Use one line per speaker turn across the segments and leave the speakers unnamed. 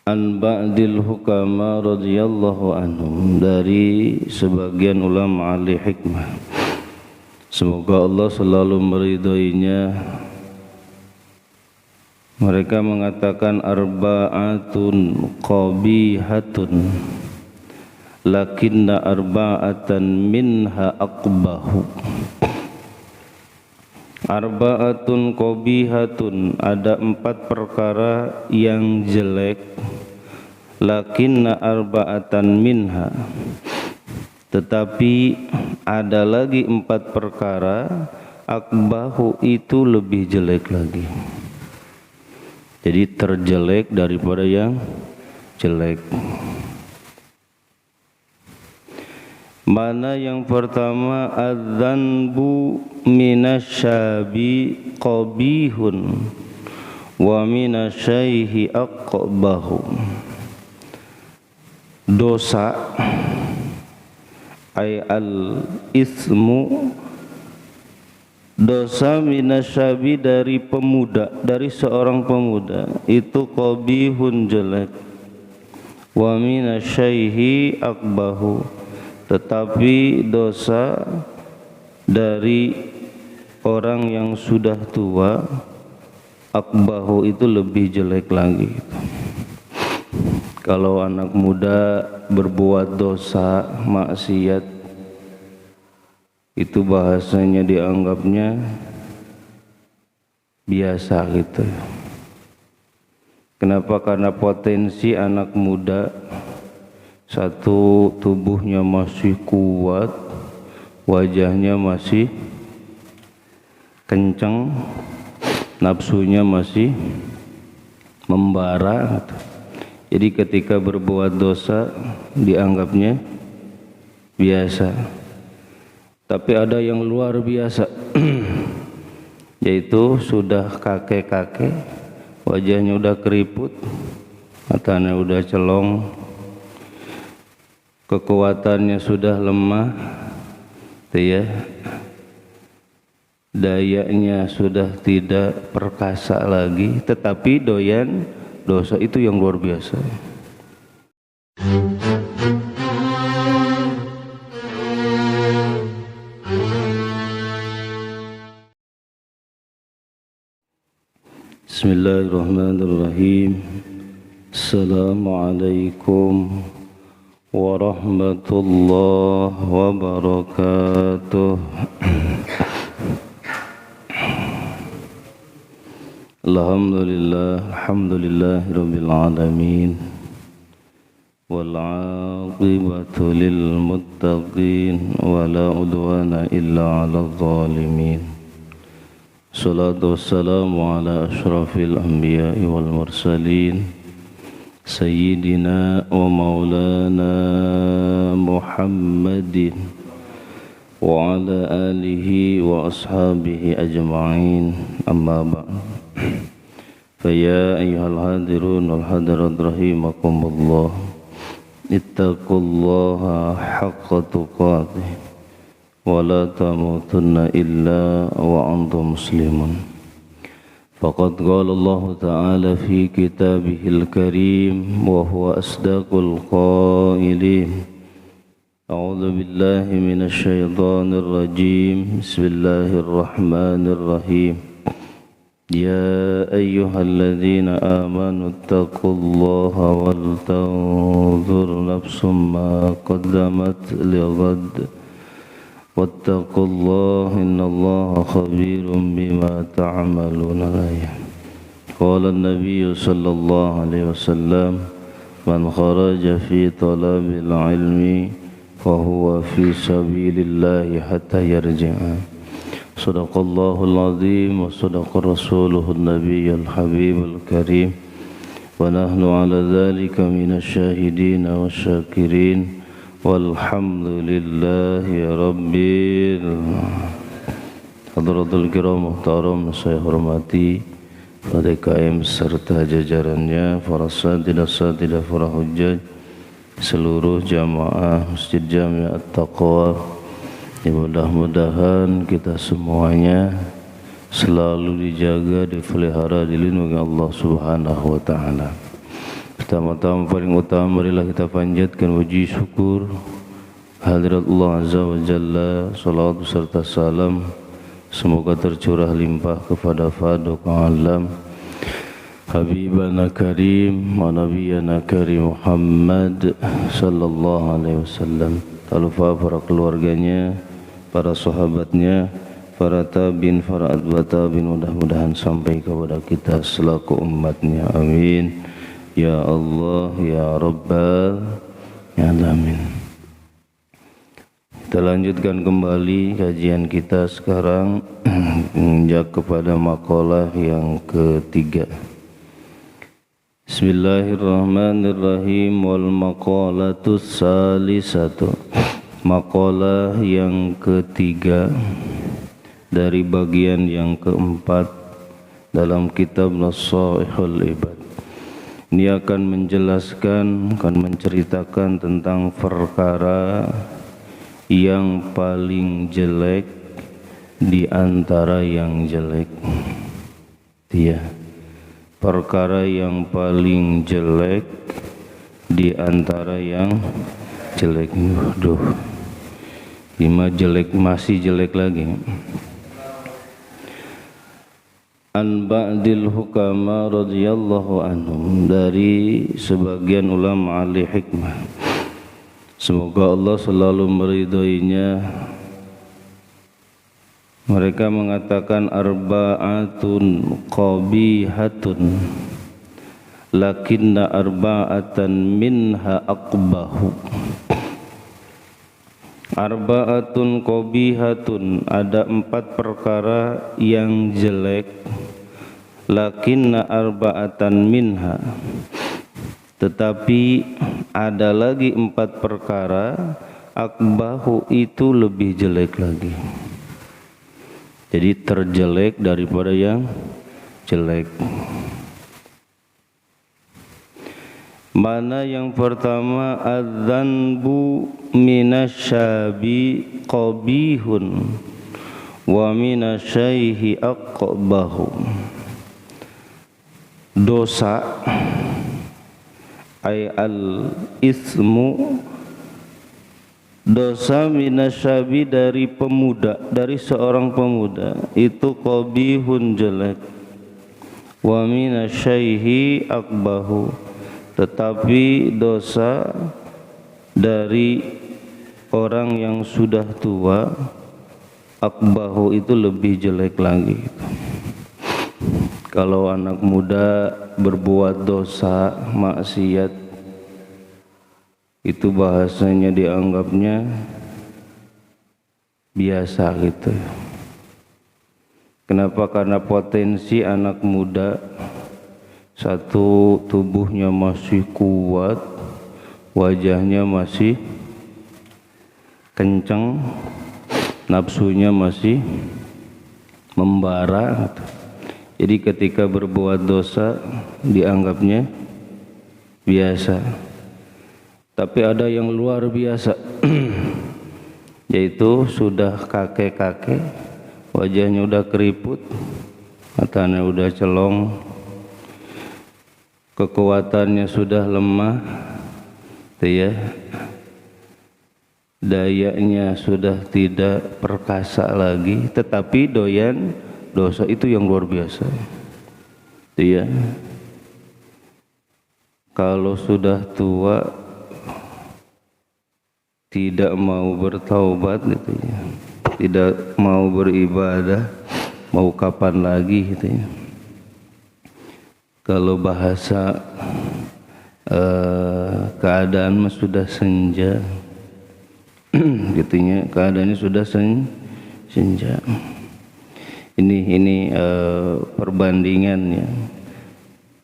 an ba'dil hukama radhiyallahu anhum, dari sebagian ulama ahli hikmah, semoga Allah selalu meridhoinya. Mereka mengatakan arba'atun qabihatun lakinna arba'atan minha aqbahu. Arba'atun qabihatun, ada 4 perkara yang jelek, lakinna arba'atan minha, tetapi ada lagi 4 perkara aqbahu, itu lebih jelek lagi. Jadi terjelek daripada yang jelek. Mana yang pertama? Adzanbu minasyabi qabihun wa minasyaihi aqbahu. Dosa ay al-ithmu, dosa minasyabi dari pemuda, dari seorang pemuda, itu qabihun, jelek. Wa minasyaihi aqbahu, tetapi dosa dari orang yang sudah tua, aqbahu, itu lebih jelek lagi. Kalau anak muda berbuat dosa maksiat, itu bahasanya dianggapnya biasa gitu. Kenapa? Karena potensi anak muda, satu, tubuhnya masih kuat, wajahnya masih kencang, nafsunya masih membara gitu. Jadi ketika berbuat dosa dianggapnya biasa. Tapi ada yang luar biasa yaitu sudah kakek-kakek, wajahnya udah keriput, matanya udah celong, kekuatannya sudah lemah, ya, dayanya sudah tidak perkasa lagi, tetapi doyan dosa, itu yang luar biasa. Bismillahirrahmanirrahim. Assalamualaikum warahmatullahi wabarakatuh. Alhamdulillah, alhamdulillahirabbil alamin. Wal 'aqibatu lil muttaqin wa la udwana illa 'alal zalimin. Salatu wassalamu ala ashrafil anbiya'i wal mursalin, Sayyidina wa maulana Muhammadin wa ala alihi wa ashabihi ajma'in, amma ba'd. Faya ayyuhal hadirun wal hadirat rahimakumullah, ittaqullaha haqqa tuqatih wa la tamutunna illa wa antum muslimun. Faqad qala Allah Ta'ala fi kitabihil karim wa huwa asdaqul qailin. A'udzu billahi minasy syaithanir rajim. Bismillahirrahmanirrahim. Ya ayyuhalladzina amanu taqullaha wal tanzur nafsum ma qaddamat lighad wattaqullaha innallaha khabirum bima ta'maluna. Qala an-nabiy sallallahu alaihi wasallam, man kharaja fi talabil ilmi fa huwa fi sabilillahi hatta yarji'a. Sadaqallahul azim wa sadaqa rasuluhun nabiyyul habibul karim, wa nahnu ala dhalika minasy syahidin wasyakirin. Walhamdulillahi rabbil. Hadratul kiram muhtaram, saya hormati DKM serta jajarannya, para satidah para hujjaj, seluruh jamaah Masjid Jami' At-Taqwa. Mudah-mudahan kita semuanya selalu dijaga, dipelihara, dilindungi Allah Subhanahu wa taala. Pertama-tama paling utama marilah kita panjatkan puji syukur hadirat Allah Azza wa Jalla, salawat serta salam semoga tercurah limpah kepada Faduq Alam Habibana Karim wa Nabiyana Karim Muhammad sallallahu alaihi wasallam. Tak lupa para keluarganya, para sahabatnya, para tabi'in, para atba' tabi'in, mudah-mudahan sampai kepada kita selaku umatnya. Amin ya Allah ya Rabbal Alamin. Kita lanjutkan kembali kajian kita sekarang menginjak kepada makalah yang ketiga. Bismillahirrahmanirrahim. Wal maqalatus salisatu, makalah yang ketiga dari bagian yang keempat dalam kitab Nasaihul Ibad. Ini akan menjelaskan, akan menceritakan tentang perkara yang paling jelek di antara yang jelek. Dia perkara yang paling jelek di antara yang jelek. Waduh, lima jelek masih jelek lagi. An ba'dil hukama radhiyallahu anhum, dari sebagian ulama ahli hikmah, semoga Allah selalu meridhoinya. Mereka mengatakan arba'atun qabihatun lakinna arba'atan minha aqbahu. Arba'atun qabihatun, ada 4 perkara yang jelek, lakinna arba'atan minha, tetapi ada lagi 4 perkara aqbahu, itu lebih jelek lagi. Jadi terjelek daripada yang jelek. Mana yang pertama? Adzanbu minasyabi qabihun wa minasyaihi aqbahu. Dosa ay al-ismu, dosa minasyabi dari pemuda, dari seorang pemuda, itu qabihun jelek, wa minasyaihi aqbahu, tetapi dosa dari orang yang sudah tua, aqbahu, itu lebih jelek lagi. Kalau anak muda berbuat dosa maksiat, itu bahasanya dianggapnya biasa gitu. Kenapa? Karena potensi anak muda, satu, tubuhnya masih kuat, wajahnya masih kencang, nafsunya masih membara gitu. Jadi ketika berbuat dosa dianggapnya biasa. Tapi ada yang luar biasa yaitu sudah kakek-kakek, wajahnya udah keriput, matanya udah celong, kekuatannya sudah lemah, ya, dayanya sudah tidak perkasa lagi, tetapi doyan dosa, itu yang luar biasa. Ya, kalau sudah tua tidak mau bertaubat gitu ya, tidak mau beribadah, mau kapan lagi gitu ya. Kalau bahasa keadaan sudah senja gitunya, keadaannya sudah senja. Ini perbandingannya.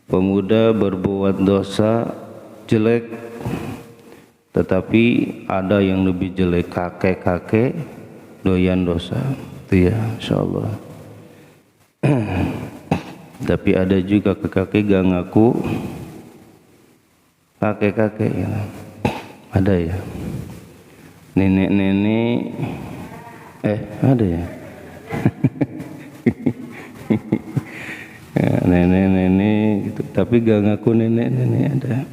Pemuda berbuat dosa jelek, tetapi ada yang lebih jelek, kakek-kakek doyan dosa, itu ya, insyaallah. Tapi ada juga kakek gak ngaku kakek-kakek ya. Ada ya. Nenek-nenek ada ya. Ya, nenek-nenek gitu, tapi gak ngaku nenek-nenek ada.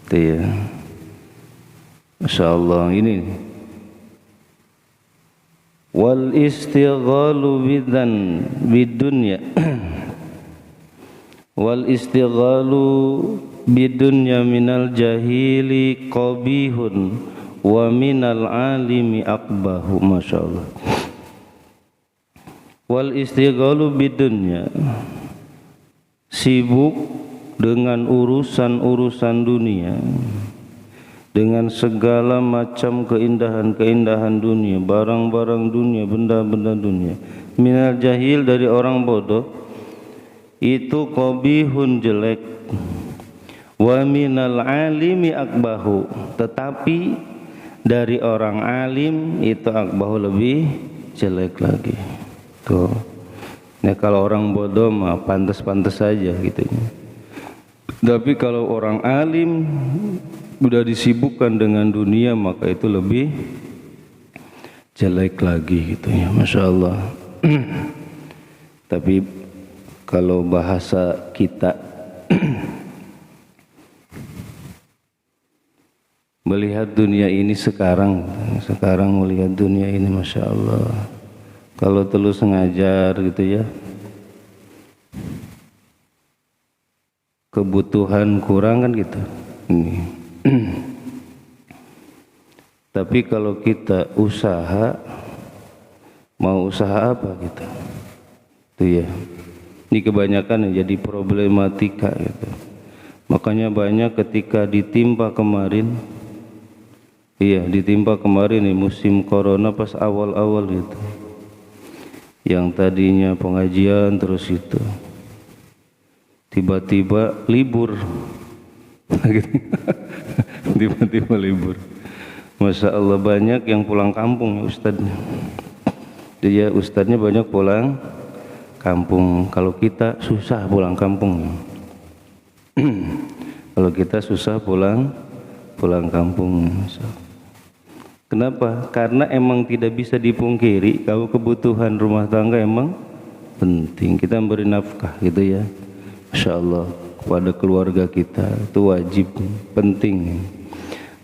Itu ya. Masya Allah ini. Wal istighalu bidunya. Wal istighalu bidunya minal jahili qabihun wa minal alimi akbahu. Masya Allah. Wal istighalu bidunya, sibuk dengan urusan-urusan dunia, dengan segala macam keindahan-keindahan dunia, barang-barang dunia, benda-benda dunia. Minal jahil, dari orang bodoh, itu qabihun, jelek. Wa minal alimi akbahu, tetapi dari orang alim itu akbahu, lebih jelek lagi. Tuh. Nah, kalau orang bodoh mah pantas-pantas saja gitu. Tapi kalau orang alim sudah disibukkan dengan dunia, maka itu lebih jelek lagi gitu ya. Masya Allah. Tapi kalau bahasa kita melihat dunia ini sekarang melihat dunia ini, Masya Allah, kalau terus ngajar gitu ya, kebutuhan kurang kan gitu. Ini. Tapi kalau kita usaha, mau usaha apa gitu, itu ya. Ini kebanyakan yang jadi problematika gitu. Makanya banyak ketika ditimpa kemarin nih musim corona pas awal-awal gitu, yang tadinya pengajian terus itu tiba-tiba libur. Tiba-tiba libur. Masya Allah, banyak yang pulang kampung ya ustadznya. Dia ustadznya banyak pulang kampung. Kalau kita susah pulang kampung. Kalau kita susah pulang kampung. Kenapa? Karena emang tidak bisa dipungkiri kalau kebutuhan rumah tangga emang penting. Kita memberi nafkah gitu ya. Masya Allah, kepada keluarga kita itu wajib, penting.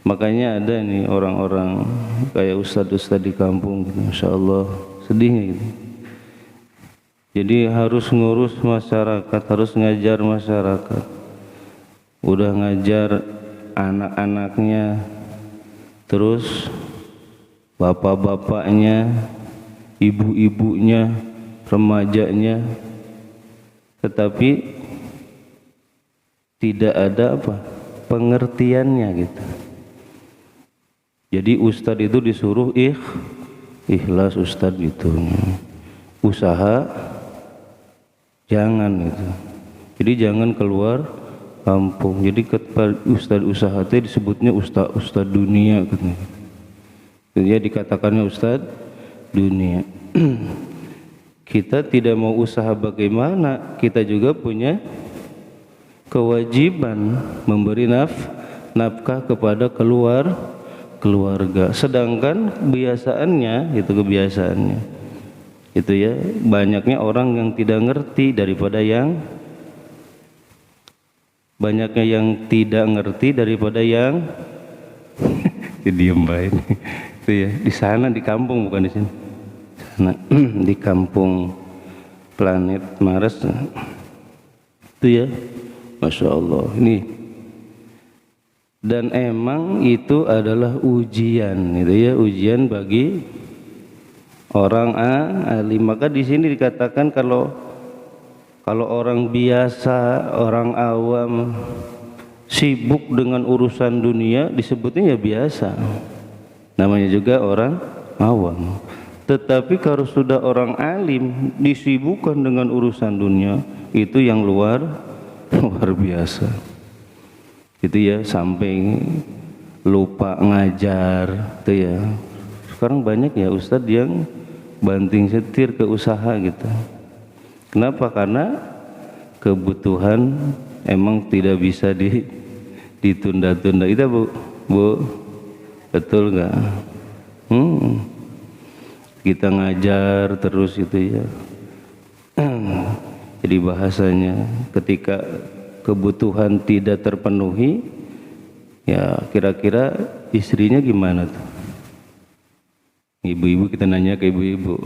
Makanya ada nih orang-orang kayak ustadz-ustadz di kampung gitu, Masya Allah, sedihnya gitu. Jadi harus ngurus masyarakat, harus ngajar masyarakat. Udah ngajar anak-anaknya, terus bapak-bapaknya, ibu-ibunya, remajanya, tetapi tidak ada pengertiannya gitu. Jadi ustadz itu disuruh ikhlas ustadz gitu, usaha jangan gitu. Jadi jangan keluar kampung. Jadi ustadz usaha itu disebutnya ustadz dunia gitu. Jadi dikatakannya ustadz dunia. Kita tidak mau usaha bagaimana, kita juga punya kewajiban memberi nafkah kepada keluarga. Sedangkan kebiasaannya itu ya, banyaknya orang yang tidak ngerti daripada yang diem baik. Itu ya, di sana di kampung, bukan di sini. Sana di kampung planet Mars. Itu ya. Masya Allah, ini dan emang itu adalah ujian, gitu ya, ujian bagi orang alim. Maka di sini dikatakan kalau orang biasa, orang awam sibuk dengan urusan dunia, disebutnya ya biasa, namanya juga orang awam. Tetapi kalau sudah orang alim disibukkan dengan urusan dunia, itu yang luar biasa. Itu ya, sampai lupa ngajar itu ya. Sekarang banyak ya ustadz yang banting setir ke usaha gitu. Kenapa? Karena kebutuhan emang tidak bisa ditunda-tunda. Itu bu betul nggak? Kita ngajar terus itu ya. Jadi bahasanya ketika kebutuhan tidak terpenuhi, ya kira-kira istrinya gimana tuh? Ibu-ibu, kita nanya ke ibu-ibu.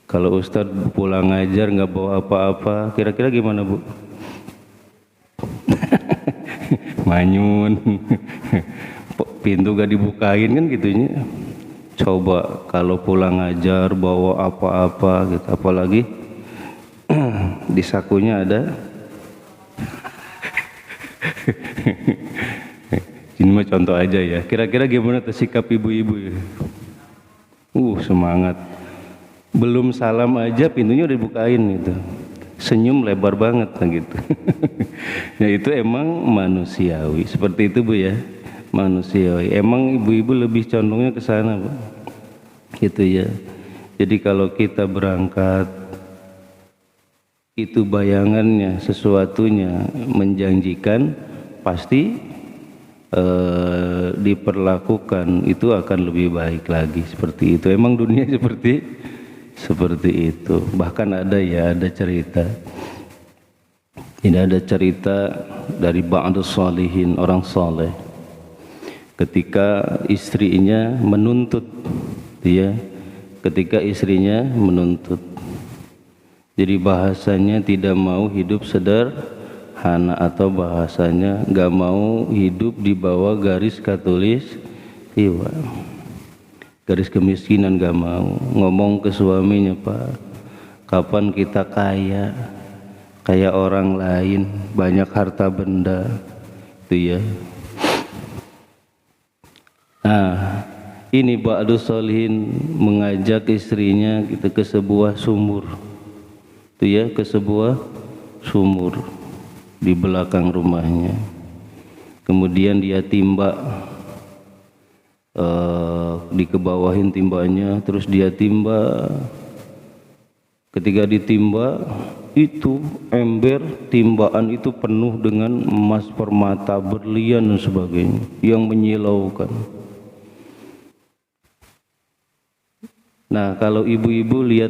Kalau Ustadz pulang ngajar nggak bawa apa-apa, kira-kira gimana Bu? Manyun, pintu gak dibukain kan gitunya. Coba kalau pulang ngajar bawa apa-apa gitu, apalagi di sakunya ada. Ini mah contoh aja ya. Kira-kira gimana tuh sikap ibu-ibu ya? Semangat. Belum salam aja pintunya udah dibukain gitu. Senyum lebar banget gitu. Ya itu emang manusiawi. Seperti itu Bu ya. Manusiawi. Emang ibu-ibu lebih condongnya ke sana Bu. Gitu ya. Jadi kalau kita berangkat itu bayangannya, sesuatunya menjanjikan, pasti diperlakukan itu akan lebih baik lagi. Seperti itu. Emang dunia seperti itu. Bahkan ada cerita. Ini ada cerita dari ba'dus shalihin, orang saleh. Ketika istrinya menuntut, jadi bahasanya tidak mau hidup sederhana, atau bahasanya nggak mau hidup di bawah garis khatulistiwa, garis kemiskinan, nggak mau. Ngomong ke suaminya, Pak, kapan kita kayak orang lain, banyak harta benda, itu ya. Nah, ini ba'dus shalihin mengajak istrinya gitu ke sebuah sumur, itu ya, ke sebuah sumur di belakang rumahnya. Kemudian dia timba, dikebawahin timbanya, terus dia timba. Ketika ditimba, itu ember timbaan itu penuh dengan emas, permata, berlian dan sebagainya yang menyilaukan. Nah, kalau ibu-ibu lihat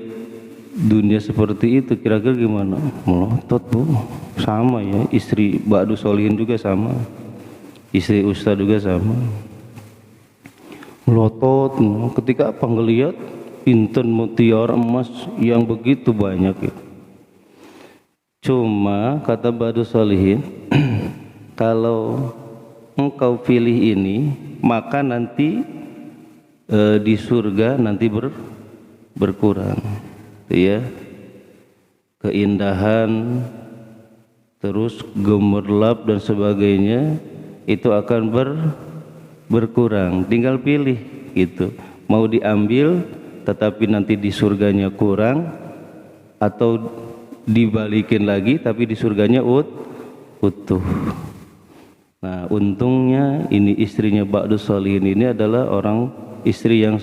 dunia seperti itu, kira-kira gimana? Melotot Bu. Sama ya, istri ba'dus shalihin juga sama, istri ustaz juga sama, melotot. Ketika apa ngelihat inten mutiara emas yang begitu banyak itu. Cuma kata ba'dus shalihin, kalau engkau pilih ini, maka nanti di surga nanti berkurang, ya, keindahan, terus gemerlap dan sebagainya itu akan berkurang. Tinggal pilih gitu, mau diambil tetapi nanti di surganya kurang, atau dibalikin lagi tapi di surganya utuh. Nah, untungnya ini istrinya ba'dus shalihin ini adalah orang istri yang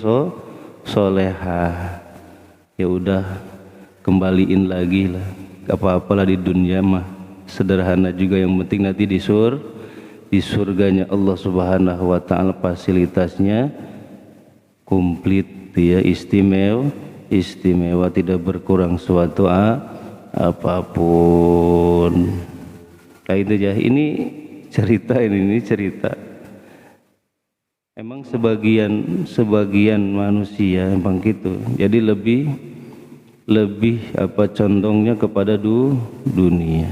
solehah. Ya udah, kembaliin lagi lah, gak apa-apalah, di dunia mah sederhana juga, yang penting nanti di surganya Allah Subhanahu wa ta'ala fasilitasnya komplit ya, istimewa, tidak berkurang suatu apapun. Kayak itu ya. Ini cerita. Emang sebagian manusia emang gitu. Jadi lebih condongnya kepada dunia.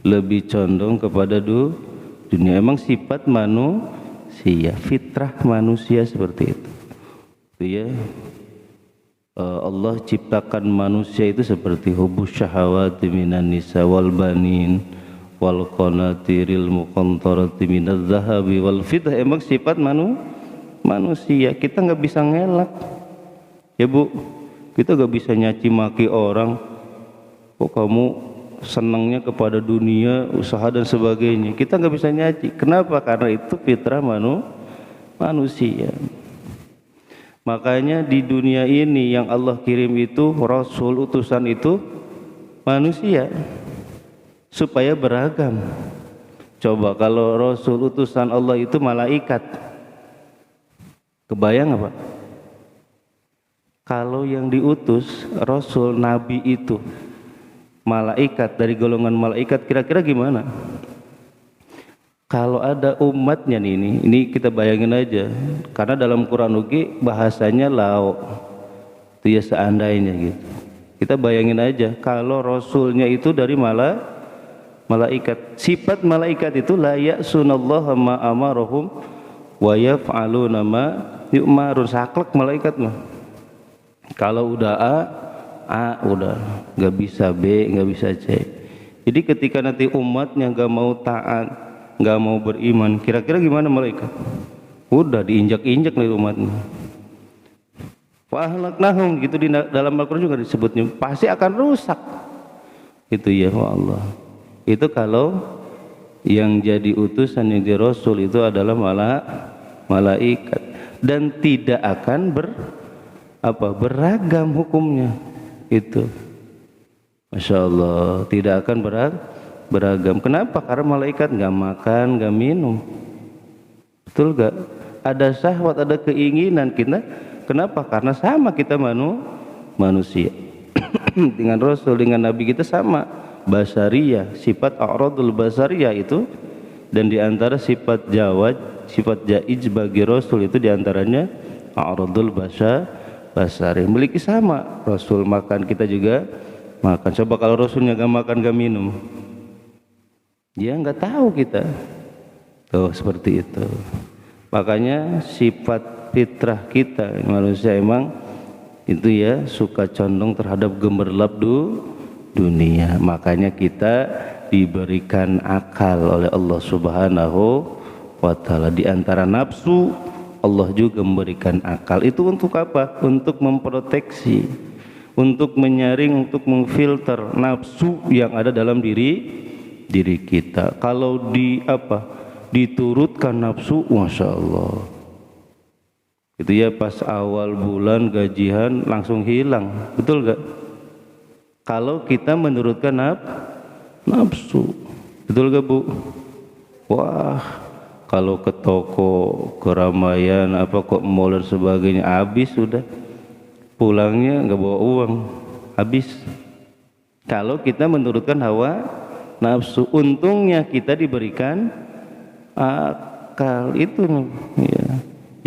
Lebih condong kepada dunia. Emang sifat manusia, fitrah manusia seperti itu. Ya. Allah ciptakan manusia itu seperti hubus syahawati minan nisa wal banin wal qanatiril muqantarati minaz zahabi wal fiddah. Emang sifat manusia. Kita nggak bisa ngelak ya Bu, kita nggak bisa nyaci maki orang, kok kamu senangnya kepada dunia, usaha dan sebagainya. Kita nggak bisa nyaci. Kenapa? Karena itu fitrah manusia. Makanya di dunia ini yang Allah kirim itu Rasul, utusan itu manusia, supaya beragam. Coba kalau Rasul utusan Allah itu malaikat, kebayang apa? Kalau yang diutus Rasul Nabi itu malaikat, dari golongan malaikat, kira-kira gimana? Kalau ada umatnya nih, ini kita bayangin aja, karena dalam Quran ugi bahasanya lau, itu ya seandainya gitu. Kita bayangin aja, kalau Rasulnya itu dari malaikat, sifat malaikat itu la ya'sunallaha ma amarahum wa yaf'aluna ma yu'marun, saklek malaikat mah. Kalau udah A udah, nggak bisa B, nggak bisa C. Jadi ketika nanti umatnya nggak mau taat, nggak mau beriman, kira-kira gimana malaikat? Udah diinjak-injak nih umatnya. Fahlaknahum gitu, di dalam Al-Quran juga disebutnya pasti akan rusak. Itu ya Allah. Itu kalau yang jadi utusan, yang jadi rasul itu adalah malaikat, dan tidak akan beragam hukumnya. Itu Masya Allah, tidak akan beragam. Kenapa? Karena malaikat nggak makan, nggak minum. Betul gak? Ada syahwat, ada keinginan kita. Kenapa? Karena sama kita manusia. Dengan Rasul, dengan Nabi kita sama. Basariyah, sifat a'radul basariyah itu, dan diantara sifat jawad, sifat jaiz bagi Rasul itu diantaranya a'radul basariyah. Memiliki sama. Rasul makan, kita juga makan. Coba kalau Rasulnya gak makan, gak minum, ya nggak tahu kita. Tuh seperti itu. Makanya sifat fitrah kita manusia emang itu ya suka condong terhadap gemerlap dunia. Makanya kita diberikan akal oleh Allah Subhanahu wa ta'ala. Di antara nafsu, Allah juga memberikan akal. Itu untuk apa? Untuk memproteksi, untuk menyaring, untuk memfilter nafsu yang ada dalam diri kita. Kalau diturutkan nafsu, masya Allah, itu ya pas awal bulan gajian langsung hilang. Betul gak? Kalau kita menurutkan nafsu, betul gak Bu? Wah, kalau ke toko, keramaian kok mall dan sebagainya, habis sudah, pulangnya nggak bawa uang, habis. Kalau kita menurutkan hawa nafsu, untungnya kita diberikan akal itu ya,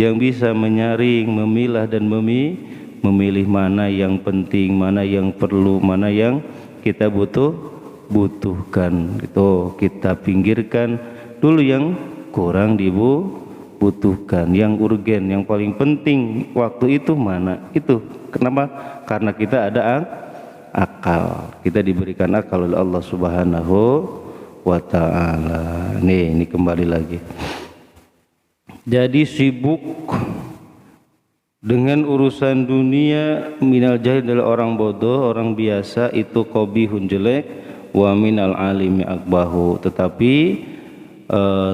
yang bisa menyaring, memilah dan memilih mana yang penting, mana yang perlu, mana yang kita butuhkan. Itu kita pinggirkan dulu yang kurang dibutuhkan, yang urgen, yang paling penting waktu itu mana itu. Kenapa? Karena kita ada akal, kita diberikan akal oleh Allah Subhanahu wa ta'ala. Ini kembali lagi. Jadi sibuk dengan urusan dunia, minal jahil adalah orang bodoh, orang biasa, itu qabihun jelek, wa minal alimi akbahu. Tetapi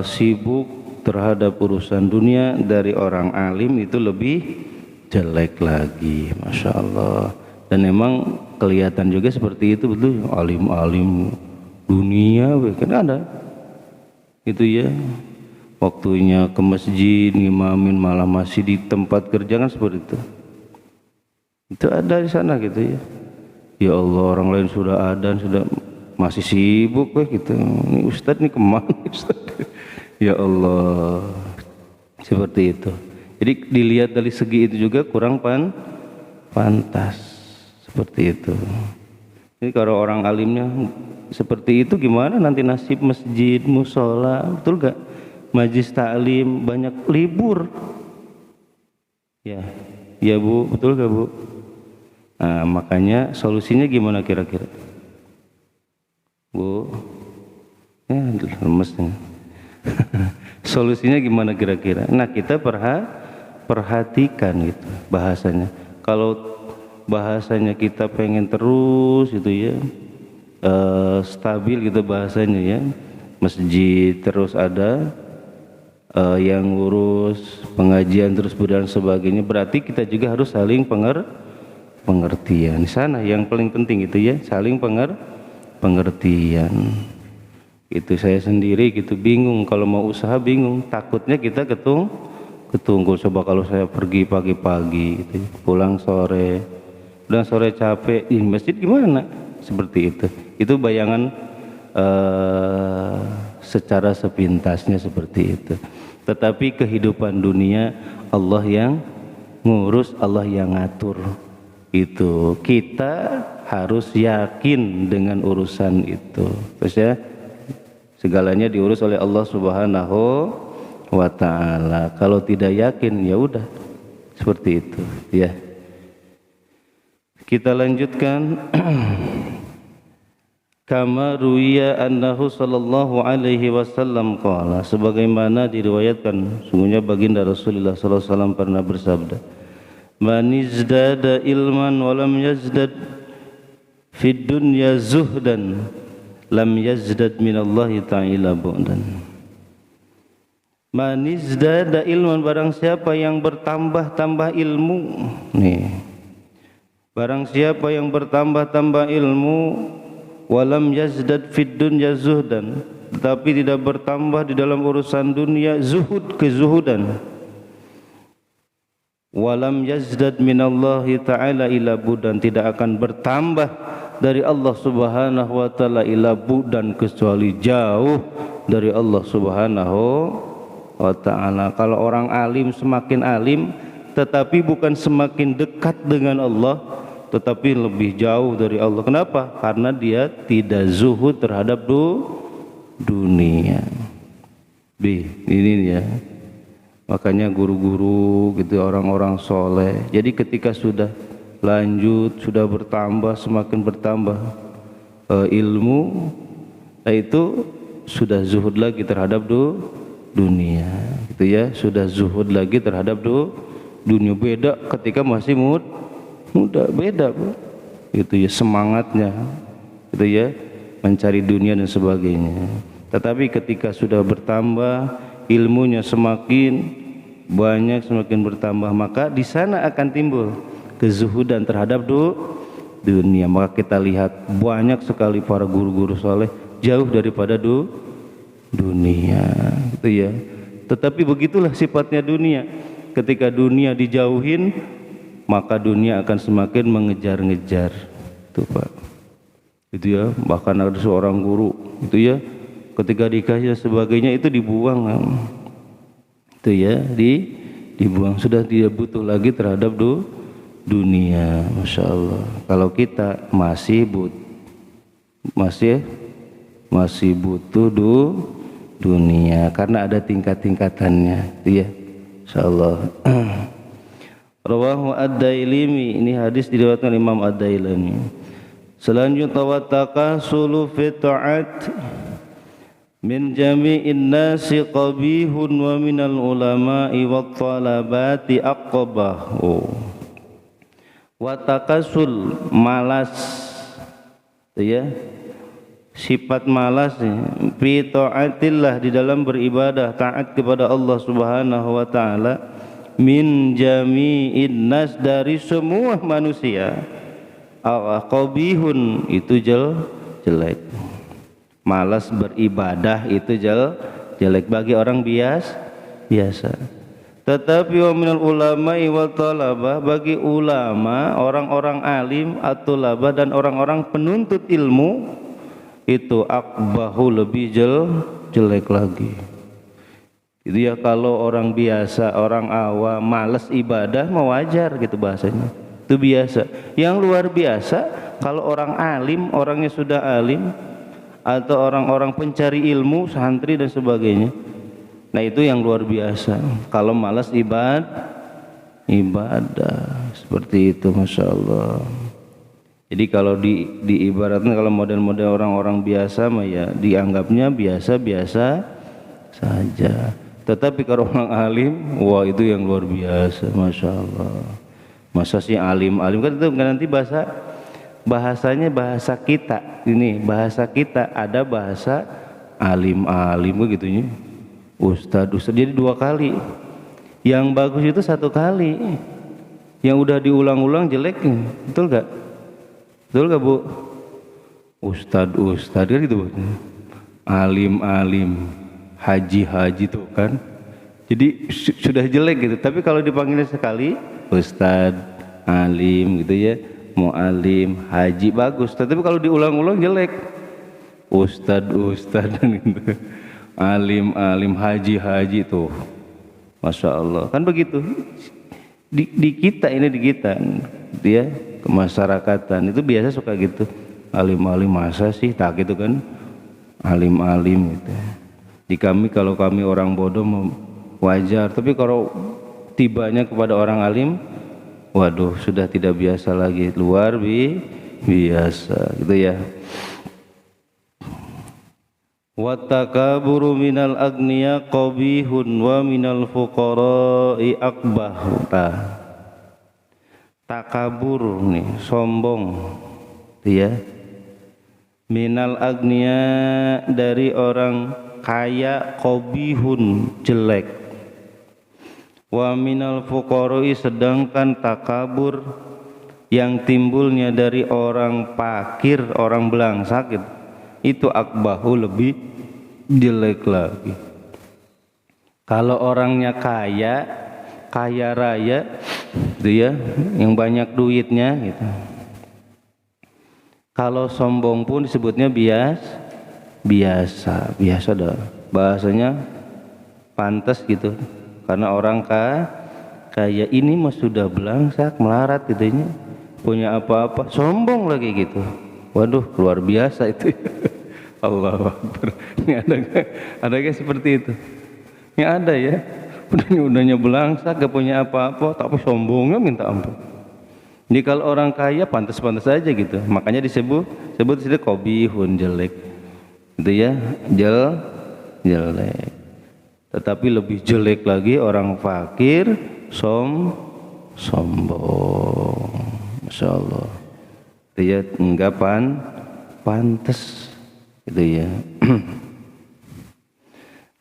sibuk terhadap urusan dunia dari orang alim itu lebih jelek lagi. Masya Allah. Dan memang kelihatan juga seperti itu, betul. Alim-alim dunia kan ada itu ya, waktunya ke masjid ngimamin malah masih di tempat kerja kan, seperti itu ada di sana gitu ya. Ya Allah, orang lain sudah ada, sudah masih sibuk gitu. Ini Ustadz nih kemana Ustadz? Ya Allah, seperti itu. Jadi dilihat dari segi itu juga kurang pantas, seperti itu. Jadi kalau orang alimnya seperti itu, gimana nanti nasib masjid, musola, betul gak? Majlis taklim banyak libur. Ya Bu, betul gak Bu? Nah, makanya solusinya gimana kira-kira? Bu, ya lemes nih. Solusinya gimana kira-kira? Nah, kita perhatikan gitu bahasanya. Kalau bahasanya kita pengen terus gitu ya, stabil gitu bahasanya ya, masjid terus ada, yang ngurus pengajian terus berjalan sebagainya, berarti kita juga harus saling pengertian di sana. Yang paling penting itu ya, saling pengertian. Itu saya sendiri gitu bingung kalau mau usaha, bingung, takutnya kita ketunggu. Coba kalau saya pergi pagi-pagi gitu, pulang sore, udah sore capek, di masjid gimana? seperti itu. Itu bayangan secara sepintasnya seperti itu. Tetapi kehidupan dunia Allah yang ngurus, Allah yang ngatur. Itu kita harus yakin dengan urusan itu. Terus ya, segalanya diurus oleh Allah Subhanahu wa ta'ala. Kalau tidak yakin ya udah seperti itu ya. Kita lanjutkan. Kama ruwiya annahu sallallahu alaihi wasallam qala, sebagaimana diriwayatkan sungguhnya baginda Rasulullah sallallahu alaihi wasallam pernah bersabda, man izdada ilman wa lam yazdad fid dunya zuhdan lam yazdad minallahi ta'ala bu'dan. Man izdada ilman, barang siapa yang bertambah-tambah ilmu nih, barang siapa yang bertambah-tambah ilmu, walam yazdad fid dunya zuhdan, tetapi tidak bertambah di dalam urusan dunia zuhud, kezuhudan, walam yazdad minallahi ta'ala ila budan, tidak akan bertambah dari Allah Subhanahu wa ta'ala ila budan, kecuali jauh dari Allah Subhanahu wa ta'ala. Kalau orang alim semakin alim, tetapi bukan semakin dekat dengan Allah, tetapi lebih jauh dari Allah. Kenapa? Karena dia tidak zuhud terhadap dunia. Ini ya. Makanya guru-guru gitu, orang-orang soleh. Jadi ketika sudah lanjut, sudah bertambah, semakin bertambah ilmu, itu sudah zuhud lagi terhadap dunia. Gitu ya, sudah zuhud lagi terhadap dunia. Beda ketika masih muda, beda bro. Itu ya semangatnya, itu ya mencari dunia dan sebagainya. Tetapi ketika sudah bertambah ilmunya, semakin banyak, semakin bertambah, maka di sana akan timbul kezuhudan terhadap dunia. Maka kita lihat banyak sekali para guru-guru soleh jauh daripada dunia, gitu ya. Tetapi begitulah sifatnya dunia. Ketika dunia dijauhin, maka dunia akan semakin mengejar-ngejar. Itu Pak. Itu ya, bahkan ada seorang guru itu ya, ketika dikasih sebagainya itu dibuang. Itu ya, dibuang, sudah tidak butuh lagi terhadap dunia. Masya Allah. Kalau kita masih butuh dunia, karena ada tingkat-tingkatannya. Itu ya, Masya Allah. Rawahu ad-Dailami, ini hadis diriwayatkan Imam ad-Dailami. Selanjutnya, wa takasulu fi ta'at min jami'in nasi qabihun wa minal ulama'i wat talabati aqbahu. Wa takasul, malas, ya, sifat malas fi ta'atillah, di dalam beribadah, taat kepada Allah Subhanahu wa ta'ala, min jami'in nas, dari semua manusia, qabihun, itu jelek. Malas beribadah itu jelek bagi orang biasa. Tetapi wa minal ulama'i wal talabah, bagi ulama, orang-orang alim, at-tulabah, dan orang-orang penuntut ilmu, itu aqbahu, lebih jelek lagi. Itu ya, kalau orang biasa, orang awam malas ibadah mau wajar gitu bahasanya, itu biasa. Yang luar biasa kalau orang alim, orangnya sudah alim, atau orang-orang pencari ilmu, santri dan sebagainya, nah itu yang luar biasa kalau malas ibadah seperti itu. Masya Allah. Jadi kalau diibaratkan, kalau model-model orang-orang biasa mah ya dianggapnya biasa-biasa saja. Tetapi kalau orang alim, wah itu yang luar biasa. Masya Allah. Masa sih alim kan itu nanti bahasanya bahasa kita. Ini bahasa kita, ada bahasa alim begitunya. Ustad. Jadi 2 kali. Yang bagus itu 1 kali. Yang udah diulang-ulang jelek. Betul gak? Betul gak Bu? Ustad kan gitu. Alim, haji tuh kan. Jadi sudah jelek gitu. Tapi kalau dipanggilnya sekali, Ustad, alim gitu ya, mu'alim, haji bagus. Tetapi kalau diulang-ulang jelek. Ustad gitu. Alim haji tuh. Masya Allah. Kan begitu. Di kita dia kemasyarakatan itu biasa suka gitu. Alim masa sih tak gitu kan. Alim gitu. Di kami kalau kami orang bodoh wajar, tapi kalau tibanya kepada orang alim, waduh sudah tidak biasa lagi, luar biasa gitu ya. Wa takaburu minal agniya qabihun wa minal fuqara'i akbahu. Takabur nih, sombong ya. Minal agniya dari orang kaya, qabihun jelek. Wa minal fuqara'i sedangkan takabur yang timbulnya dari orang fakir, orang belangsak itu akbahu lebih jelek lagi. Kalau orangnya kaya raya gitu ya, yang banyak duitnya gitu. Kalau sombong pun disebutnya biasa dah. Bahasanya pantas gitu. Karena orang kaya ini mah sudah belangsak, melarat gitunya. Punya apa-apa, sombong lagi gitu. Waduh, luar biasa itu. Allahu Akbar. Ini ada gak seperti itu? Ini ada ya. Udahnya belangsak, gak punya apa-apa, tapi sombongnya minta ampun. Jadi kalau orang kaya pantas-pantas aja gitu. Makanya disebut situ qabihun, jelek. Gitu ya, jelek. Tetapi lebih jelek lagi orang fakir, sombong. Masya Allah. Itu ya, enggak pantas gitu ya.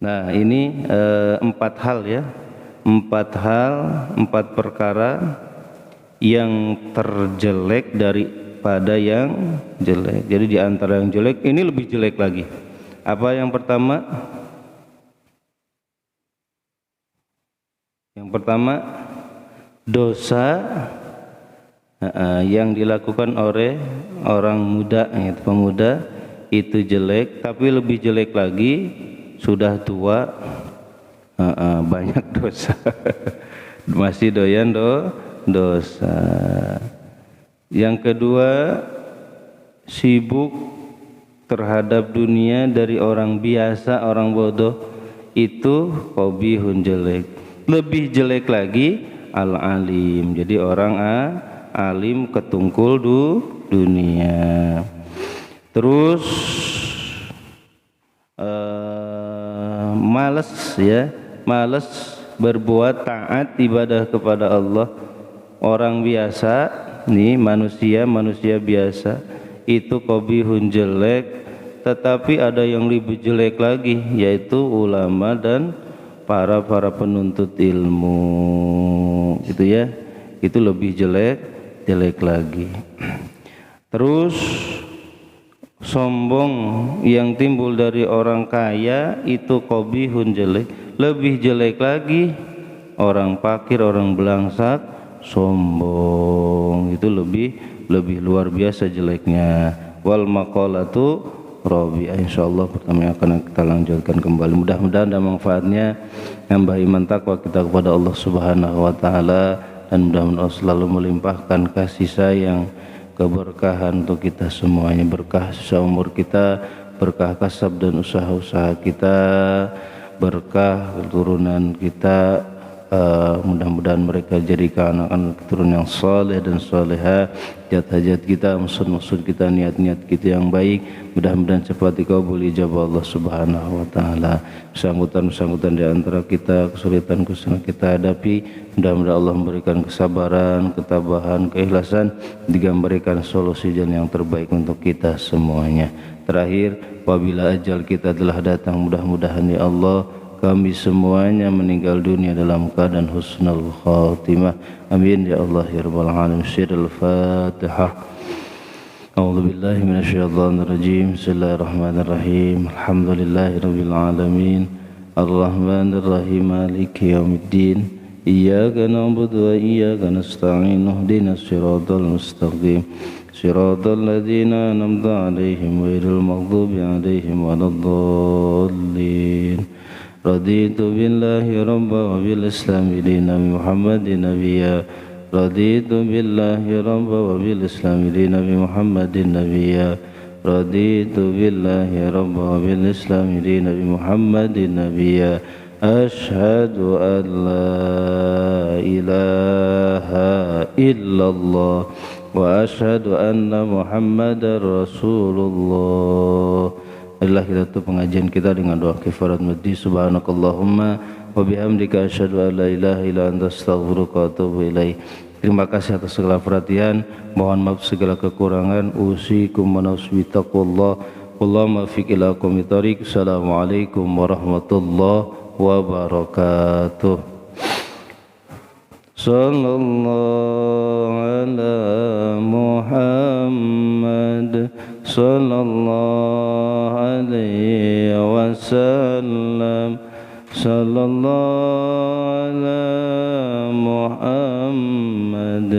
Nah ini 4 hal ya, 4 perkara yang terjelek daripada yang jelek. Jadi di antara yang jelek ini lebih jelek lagi. Apa yang pertama? Yang pertama, dosa yang dilakukan oleh orang muda, pemuda itu jelek. Tapi lebih jelek lagi sudah tua, banyak dosa. Masih doyan dosa. Yang kedua, sibuk terhadap dunia dari orang biasa, orang bodoh, itu qabihun, jelek. Lebih jelek lagi al-alim, jadi orang alim ketungkul dunia. Terus malas berbuat taat ibadah kepada Allah. Orang biasa nih, manusia biasa itu qabihun, jelek. Tetapi ada yang lebih jelek lagi, yaitu ulama dan para penuntut ilmu gitu ya. Itu lebih jelek lagi. Terus sombong yang timbul dari orang kaya itu qabihun, jelek. Lebih jelek lagi orang fakir, orang belangsak, sombong. Itu lebih luar biasa jeleknya. Wal maqalatu Rabi'ah, insyaallah pertama akan kita lanjutkan kembali. Mudah-mudahan ada manfaatnya, nambah iman takwa kita kepada Allah Subhanahu wa taala, dan mudah-mudahan Allah selalu melimpahkan kasih sayang, keberkahan untuk kita semuanya, berkah sisa umur kita, berkah kasab dan usaha-usaha kita, berkah keturunan kita. Mudah-mudahan mereka jadikan anak-anak keturunan yang saleh dan saleha, hajat-hajat kita, maksud-maksud kita, niat-niat kita yang baik, mudah-mudahan cepat dikabul ijabah Allah Subhanahu wa taala. Sanggutan di antara kita, kesulitan kita hadapi, mudah-mudahan Allah memberikan kesabaran, ketabahan, keikhlasan, memberikan solusi jalan yang terbaik untuk kita semuanya. Terakhir, apabila ajal kita telah datang, mudah-mudahan ya Allah kami semuanya meninggal dunia dalam keadaan husnul khatimah. Amin ya Allah ya rabbal alamin. Al-Fatihah. A'udzu billahi minasyaitonir rajim. Bismillahirrahmanirrahim. Alhamdulillahirabbil alamin. Arrahmanirrahim. Maliki yaumiddin. إياك نعبد وإياك نستعين اهدنا الصراط المستقيم صراط الذين أنعمت عليهم غير المغضوب عليهم ولا الضالين رضيت بالله ربا وبالإسلام دينا بمحمد نبيا رضيت بالله ربا وبالإسلام دينا بمحمد نبيا رضيت بالله ربا وبالإسلام دينا بمحمد نبيا أشهد أن لا إله إلا الله وأشهد أن محمد رسول الله. Marilah kita tutup pengajian kita dengan doa kifarat majlis. Subhanakallahumma wa bihamdika asyhadu an la ilaha illa anta astaghfiruka wa atubu ilaik. Terima kasih atas segala perhatian. Mohon maaf segala kekurangan. Usikum wa nafsi taqwallah. Wallahu muwaffiq ila aqwamit thoriq. Assalamualaikum warahmatullahi wabarakatuh. Sallallahu ala Muhammad sallallahu alaihi wasallam. Sallallahu ala Muhammad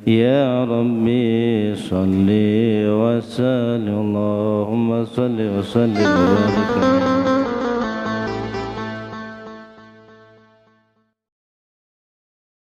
ya Rabbi salli wa sallim. Allahumma salli wa sallim wa barik.